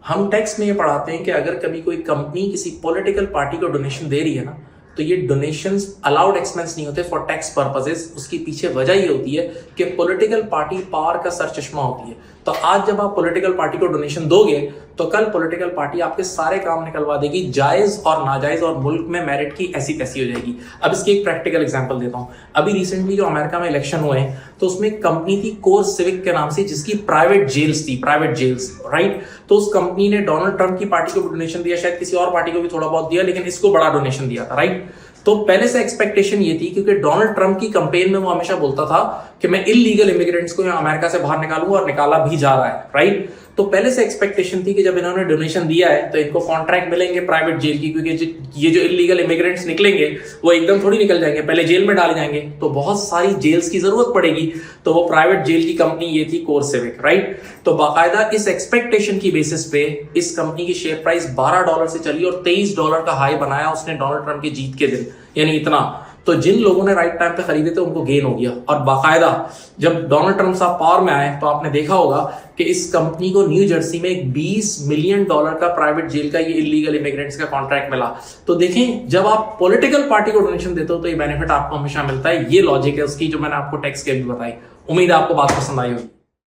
हम टैक्स में ये पढ़ाते हैं कि अगर कभी कोई कंपनी किसी पॉलिटिकल पार्टी को डोनेशन दे रही है ना, तो ये डोनेशंस अलाउड एक्सपेंस नहीं होते फॉर टैक्स पर्पसेस। उसकी पीछे वजह ये होती है कि पॉलिटिकल पार्टी पावर का सर चश्मा होती है। तो आज जब आप पॉलिटिकल पार्टी को डोनेशन दोगे तो कल पॉलिटिकल पार्टी आपके सारे काम निकलवा देगी, जायज और नाजायज, और मुल्क में मेरिट की ऐसी तैसी हो जाएगी। अब इसकी एक प्रैक्टिकल एग्जांपल देता हूं। अभी रिसेंटली जो अमेरिका में इलेक्शन हुए तो उसमें एक कंपनी थी कोर सिविक के नाम से, जिसकी प्राइवेट जेल्स थी, प्राइवेट जेल्स, राइट। तो उस कंपनी ने डोनाल्ड ट्रंप की पार्टी को भी डोनेशन दिया, शायद किसी और पार्टी को भी थोड़ा बहुत दिया, लेकिन इसको बड़ा डोनेशन दिया था, राइट। तो पहले से एक्सपेक्टेशन ये थी, क्योंकि डोनाल्ड ट्रंप की कैंपेन में वो हमेशा बोलता था कि मैं इलीगल इमिग्रेंट्स को यहाँ अमेरिका से बाहर निकालूंगा, और निकाला भी जा रहा है, राइट। तो पहले से एक्सपेक्टेशन थी कि जब इन्होंने डोनेशन दिया है तो इनको कॉन्ट्रैक्ट मिलेंगे प्राइवेट जेल की, क्योंकि ये जो इलीगल इमिग्रेंट्स निकलेंगे वो एकदम थोड़ी निकल जाएंगे, पहले जेल में डाले जाएंगे, तो बहुत सारी जेल्स की जरूरत पड़ेगी। तो वो प्राइवेट जेल की कंपनी ये थी कोर सिविक, राइट। तो बाकायदा इस एक्सपेक्टेशन की बेसिस पे इस कंपनी की शेयर प्राइस $12 से चली और $23 का हाई बनाया उसने डोनाल्ड ट्रंप की जीत के दिन, यानी इतना। तो जिन लोगों ने राइट टाइम पे खरीदे थे उनको गेन हो गया। और बाकायदा जब डोनाल्ड ट्रंप साहब पावर में आए तो आपने देखा होगा कि इस कंपनी को न्यू जर्सी में एक $20 मिलियन का प्राइवेट जेल का ये इलीगल इमिग्रेंट्स का कॉन्ट्रैक्ट मिला। तो देखें, जब आप पॉलिटिकल पार्टी को डोनेशन देते हो तो ये बेनिफिट आपको हमेशा मिलता है। ये लॉजिक है उसकी, जो मैंने आपको टैक्स के भी बताई। उम्मीद है आपको बात पसंद आई होगी।